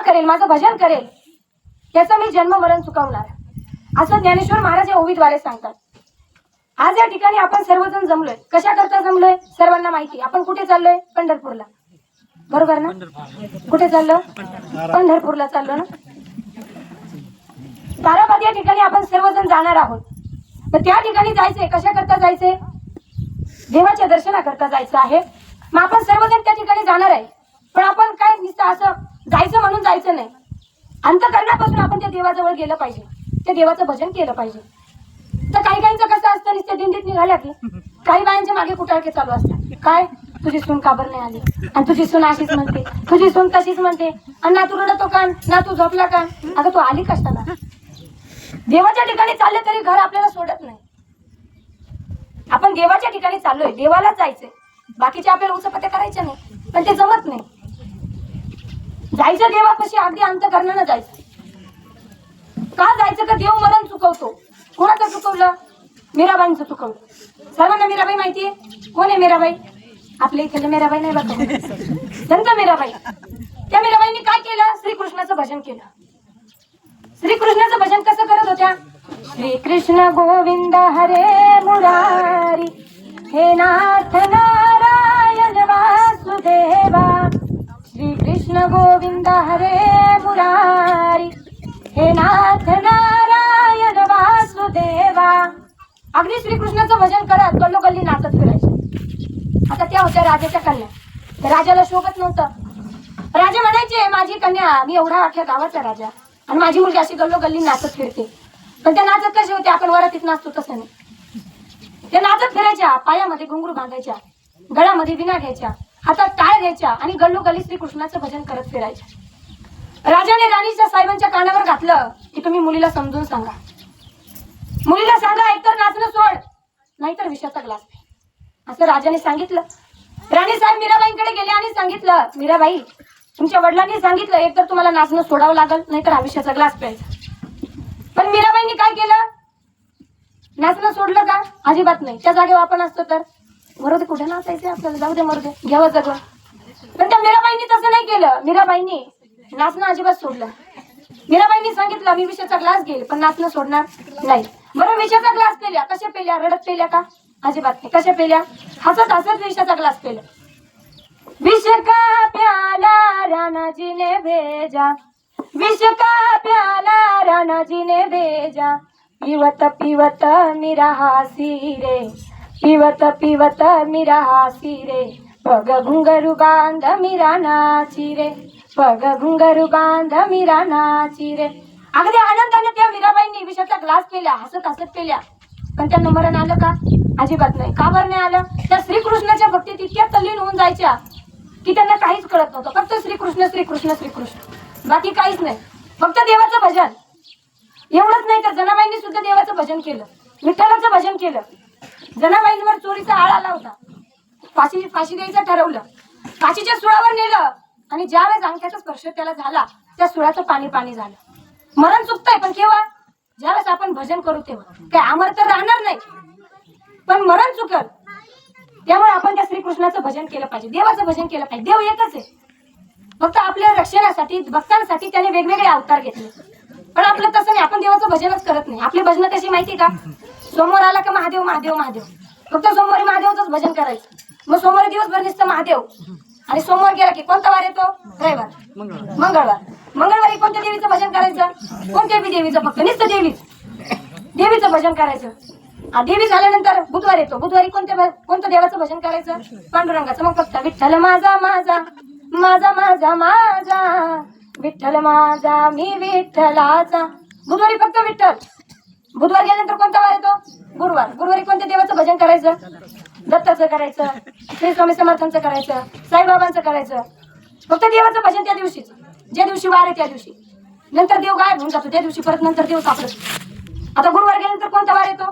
करेल, माझं भजन करेल, त्याचं मी जन्म मरण चुकवणार, असं ज्ञानेश्वर महाराज या ओवीद्वारे सांगतात. आज या ठिकाणी आपण सर्वजण जमलोय. कशा करता जमलोय सर्वांना माहिती. आपण कुठे चाललोय? पंढरपूरला, बरोबर ना? कुठे चाललो? पंढरपूरला चाललो ना. ताराबाद या ठिकाणी आपण सर्वजण जाणार आहोत. तर त्या ठिकाणी जायचंय. कशा करता जायचंय? देवाच्या दर्शनाकरता जायचं आहे. मग आपण सर्वजण त्या ठिकाणी जाणार आहे. पण आपण काय नुसतं असं जायचं म्हणून जायचं नाही. अंतःकरणापासून आपण त्या देवाजवळ गेलं पाहिजे, त्या देवाचं भजन केलं पाहिजे. तर काही काहींचं कसं असतं, नुसत्या दिंडीत निघाल्या की काही बायांच्या मागे कुटाळके चालू असतात. काय, तुझी सून का बरं नाही आली, आणि तुझी सून अशीच म्हणते, तुझी सून तशीच म्हणते, आणि ना तू रडतो का, ना तू झोपला का. अगं तू आली कशाला? देवाच्या ठिकाणी चालले तरी घर आपल्याला सोडत नाही. आपण देवाच्या ठिकाणी चाललोय, देवालाच जायचंय. बाकीचे आपल्याला उचपत्या करायच्या नाही, पण ते जमत नाही. जायचं देवापाशी, अगदी अंतःकरणानं जायचं. का जायचं? का देव मरण चुकवतो. कोणाचं चुकवलं? मीराबाईंचं चुकवलं. सर्वांना मीराबाई माहितीये. कोण आहे मीराबाई? आपल्या इथे मीराबाई नाही बघा, संत मीराबाई. त्या मीराबाईंनी काय केलं? श्रीकृष्णाचं भजन केलं. श्रीकृष्णाचं भजन कसं करत होत्या? श्री कृष्ण गोविंद हरे मुरारी, हे नाथ नारायण वासुदेवा. श्री कृष्ण गोविंद हरे मुरारी, हे नाथ नारायण वासुदेवा. अगदी श्रीकृष्णाचं भजन करत गल्लोगल्ली नाचत फिरायचे. आता त्या होत्या राजाच्या कन्या. त्या राजाला शोभत नव्हतं. राजा म्हणायचे, माझी कन्या, मी एवढा अख्ख्या गावाचा राजा, आणि माझी मुलगी अशी गल्लोगल्ली नाचत फिरते. पण त्या नाचत कसे होते? आपण वरातीत नाचतो तसं नाही. त्या नाचत फिरायच्या, पायामध्ये घुंगरू बांधायच्या, गळ्यामध्ये विणा घ्यायच्या, हातात टाळ घ्यायच्या, आणि गल्लोगल्ली श्रीकृष्णाचं भजन करत फिरायच्या. राजाने राणीच्या साहेबांच्या कानावर घातलं की तुम्ही मुलीला समजून सांगा, मुलीला सांगा, एकतर नाचणं सोड, नाहीतर विषाचा ग्लास पे. असं राजाने सांगितलं. राणी साहेब मीराबाईंकडे गेले आणि सांगितलं, मीराबाई, तुमच्या वडिलांनी सांगितलं, एकतर तुम्हाला नाचणं सोडावं लागल, नाहीतर हा विषाचा ग्लास प्यायचा. पण मीराबाईंनी काय केलं? नाचणं सोडलं का? अजिबात नाही. त्या जागेवर आपण असतो तर मरू दे, कुठे नाचायचं आपल्याला, जाऊ दे, मरू दे, घ्यावं जगून. पण त्या मीराबाईंनी तसं नाही केलं. मीराबाईंनी नाचणं अजिबात सोडलं. मीराबाईंनी सांगितलं, मी विषाचा ग्लास घेईल, पण नाचणं सोडणार नाही. बरं, विषाचा ग्लास पेल्या. कशा पेल्या? रडत पेल्या का? अजिबात नाही. कशा पेल्या? हसत हसत विषाचा ग्लास पेल्या. विष का प्याला राणा जी ने भेजा, विष का प्याला राणा जी ने भेजा, पिवत पिवत मेरा हासी रे, पिवत पिवत मेरा हासी रे, पग घुंगरू बांध मीरा नाची रे, पग घुंगरू बांध मीरा नाची रे. अगदी आनंदाने त्या मीराबाईंनी विषाचा ग्लास पेल्या, हसत हसत पेल्या. पण त्यांना मरण आलं का? अजिबात नाही. का बरं नाही आलं? त्या श्रीकृष्णाच्या भक्तीत इतक्या तल्लीन होऊन जायच्या की त्यांना काहीच कळत नव्हतं. फक्त श्रीकृष्ण श्रीकृष्ण श्रीकृष्ण, बाकी काहीच नाही. फक्त देवाचं भजन. एवढंच नाही तर जनाबाईंनी सुद्धा देवाचं भजन केलं, विठ्ठलाचं भजन केलं. जनाबाईंवर चोरीचा आळ आला होता. फाशी द्यायचं ठरवलं. फाशीच्या सुळावर नेलं, आणि ज्यावेळेस अंगठ्याचा स्पर्श त्याला झाला, त्या सुळाचं पाणी पाणी झालं. मरण चुकतंय, पण केव्हा? ज्यावेळेस आपण भजन करू तेव्हा. काय अमर तर राहणार नाही, पण मरण चुकल. त्यामुळे आपण त्या श्रीकृष्णाचं भजन केलं पाहिजे, देवाचं भजन केलं पाहिजे. देव एकच आहे, फक्त आपल्या रक्षणासाठी, भक्तांसाठी त्याने वेगवेगळे अवतार घेतले. पण आपलं तसं नाही. आपण देवाचं भजनच करत नाही. आपली भजन कशी माहिती का? सोमवार आला का महादेव महादेव महादेव, फक्त सोमवारी महादेवचंच भजन करायचं. मग सोमवारी दिवसभर नुसतं महादेव, आणि सोमवार गेला की कोणता वार येतो? रविवार, मंगळवार. मंगळवारी कोणत्या देवीचं भजन करायचं? कोणत्या बी देवीचं, फक्त नुसतं देवीचं भजन करायचं. देवी झाल्यानंतर बुधवार येतो. बुधवारी कोणत्या देवाचं भजन करायचं? पांडुरंगाचं. मग फक्त विठ्ठल माझा माझा माझा माझा माझा, विठ्ठल माझा मी विठ्ठलाचा. बुधवारी फक्त विठ्ठल. बुधवार गेल्यानंतर कोणता वार येतो? गुरुवार. गुरुवारी कोणत्या देवाचं भजन करायचं? दत्ताचं करायचं, श्री स्वामी समर्थांचं करायचं, साईबाबांचं करायचं. फक्त देवाचं भजन त्या दिवशीच, ज्या दिवशी वार आहे त्या दिवशी. नंतर देव गायब होऊन जातो, त्या दिवशी परत नंतर देव सापडतो. आता गुरुवार गेल्यानंतर कोणता वार येतो?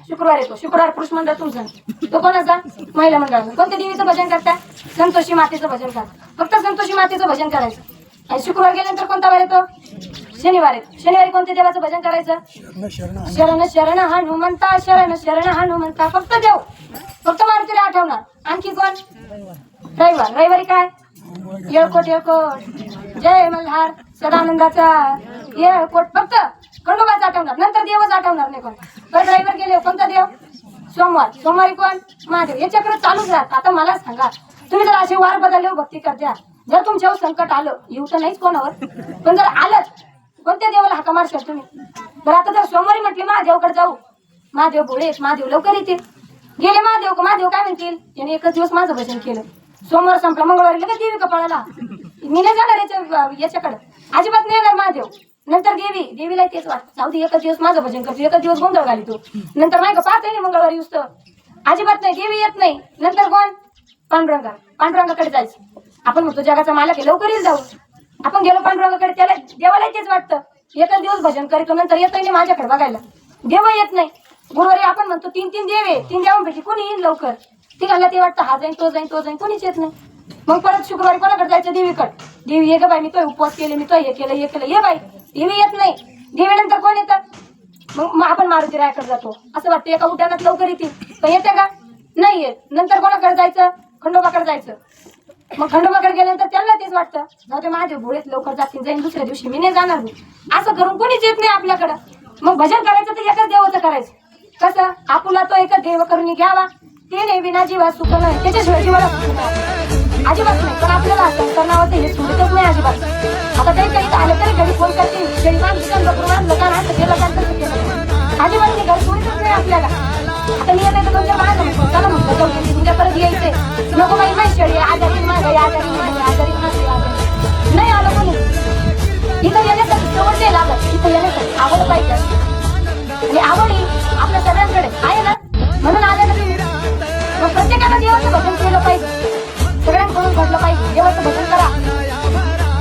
शुक्रवार येतो. शुक्रवार पुरुष मंडळ तुमचं, तो कोणाचा? महिला मंडळाचा. कोणत्या देवीचं भजन करता? संतोषी मातेचं भजन करता. फक्त संतोषी मातेचं भजन करायचं. आणि शुक्रवार गेल्यानंतर कोणता वार येतो? शनिवार येतो. शनिवारी कोणत्या देवाचं भजन करायचं? शरण शरण हनुमंता, शरण शरण हनुमंता. फक्त देव, फक्त मारुतीला आठवणार. आणखी कोण? रविवार. रविवारी काय? येळकोट जय मल्हार सदानंदाचा येळकोट. फक्त खंडोबाच आठवणार, नंतर देवच आठवणार नाही कोणता. बरं ड्रायव्हर गेले, कोणता देव? सोमवारी कोण? महादेव. हे चक्र चालूच राहत. आता मला सांगा, तुम्ही जर असे वार बदलले भक्ती करत्या, जर तुमच्यावर संकट आलं, येऊ तर नाहीच कोणावर, पण जर आलंच, कोणत्या देवाला हाका मारशाल तुम्ही? बरं आता जर सोमवारी म्हटले महादेवकडे जाऊ, महादेव भोळे, महादेव लवकर येते. गेले महादेव, महादेव काय म्हणतील? याने एकच दिवस माझं भजन केलं, सोमवार संपला, मंगळवारी लगेच देवी कपाळाला. मी नाही जाणार याच्याकडे, अजिबात नाही येणार महादेव. नंतर देवीला तेच वाटतं, जाऊ दे, एकच दिवस माझं भजन करतो, एकच दिवस गोंधळ घालितो, नंतर नाही का पाहते नाही मंगळवारी युस्त, अजिबात नाही, देवी येत नाही. नंतर कोण? पांडुरंगाकडे जायचं. आपण म्हणतो जगाचा मालक आहे, लवकर येईल जाऊ. आपण गेलो पांडुरंगाकडे, त्याला देवाला तेच वाटतं, एकच दिवस भजन करीतो, नंतर येतोय नाही माझ्याकडे बघायला, देव येत नाही. गुरुवारी आपण म्हणतो तीन देव आहे, 3 देवांपैकी कोणी येईल लवकर? तिघांना ते वाटतं हा जाईन, तो जाईन, कोणीच येत नाही. मग परत शुक्रवारी कोणाकडे जायचं? देवीकडे. देवी ये ग बाई, मी तो उपवास केले, मी तो हे केलं, ये बाई. देवी येत नाही. देवी नंतर कोण येतं? मग आपण मारुती रायाकडे जातो, असं वाटतं एका उद्यानात लवकर येतील, पण येते का? नाही येत. नंतर कोणाकडे जायचं? खंडोबाकडे जायचं. मग खंडोबाकडे गेल्यानंतर त्यांना तेच वाटतं, जाऊ दे माझे भोळेत लवकर जातील, जाईन दुसऱ्या दिवशी, मी नाही जाणार. असं करून कोणीच येत नाही आपल्याकडं. मग भजन करायचं तर एकच देवाचं करायचं. कसं? आपुला तो एकच देव करून घ्यावा, ते नाही विना जीवा सुख नाही, त्याच्याशिवाय जीवाला सुख नाही, अजिबात नाही. पण आपल्याला संस्कार नावाचं हे सुटतच नाही अजिबात. आता काही आलं तरी घरी फोन करते, घरी माणसं बकरून लकान असं केलं, अजिबात नाही, घर सोडतच नाही आपल्याला. आता मी येते तर तुमच्या बाळाला म्हणतो, चला म्हणतो जाऊ दे, तुमच्या परत यायचंय, नको बाई माहिती शेळी आजारी माझ्या आजारी नाही आलं कोणी. इथं येण्यासाठी सवड नाही लागत, इथं येण्यासाठी आवड पाहिजे. आणि आवडी आपल्या सगळ्यांकडे आहे ना, म्हणून आले ना तुम्ही. मग प्रत्येकाला देवाचं भजन केलं पाहिजे, सगळ्यांकडून घडलं पाहिजे. देवाचं भजन करा,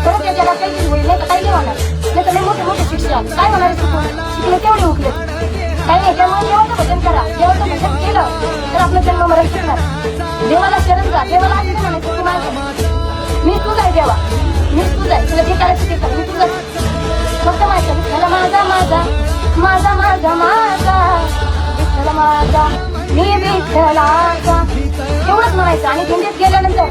परत या जगात काही होईल, नाही तर काही नाही होणार. नाही तर मोठे शिक्षण काय होणार? शिकले तेवढे उकले काही नाही. त्यामुळे देवाचं भजन करा. देवाचं भजन केलं तर आपलं जन्म मरण शिकणार. देवाला शरण जा. देवाला असं म्हणायचं तू माझं, मी तुझा आहे देवा, मीच तुझा आहे, तुला जे करायचं ते कर, मी तुझा फक्त माझ्या विठ्ठल माझा माझा माझा माझा माझा विठ्ठल माझा मी विठ्ठलाचा, एवढंच म्हणायचं. आणि दिंडीत गेल्यानंतर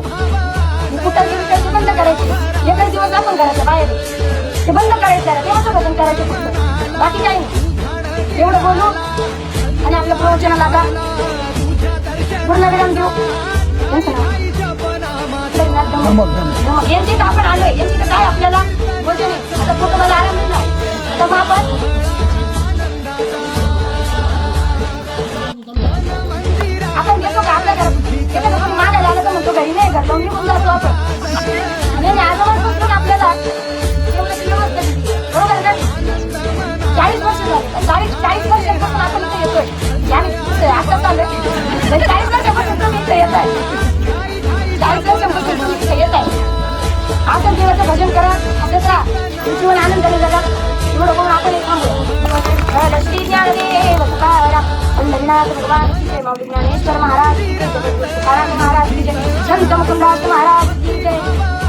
कुठं विचारचं बंद करायचे, एकच दिवस आपण करायचं बाहेर, ते बंद करायचं, देवाचं भजन करायचं फक्त, बाकी काही नाही. एवढं बोलू आणि आपल्या प्रवचनाला आता पूर्णविराम देऊ. यांची तर आपण आलोय, यांची तर काय आपल्याला बोलते नाही. आता कुटुंबाला आराम दिला तर मग आपण घेतो का आपल्या घरात मागायला आलं तर म्हणतो घरी नाही, घर जाऊन निघून जातो आपण. आणि आजोबापासून आपल्याला बरोबर ना, 40 वर्ष झाले, 40 वर्षांपासून आपण इथे येतोय. आम्ही आता चालू 40 वर्षापासून तुम्ही इथे येत आहे, 40 वर्षांपासून तुम्ही इथे येत आहे. आपण देवाचं भजन करा, असंच राहा, जीवन आनंदाने जगा. एवढं करून आपण एक थांबूया. श्री ज्ञानदेव तुकाराम, पंढरीनाथ भगवान की जय, माऊली ज्ञानेश्वर महाराज की जय, तुकाराम महाराज की जय, संत मुकुंदास महाराज की जय.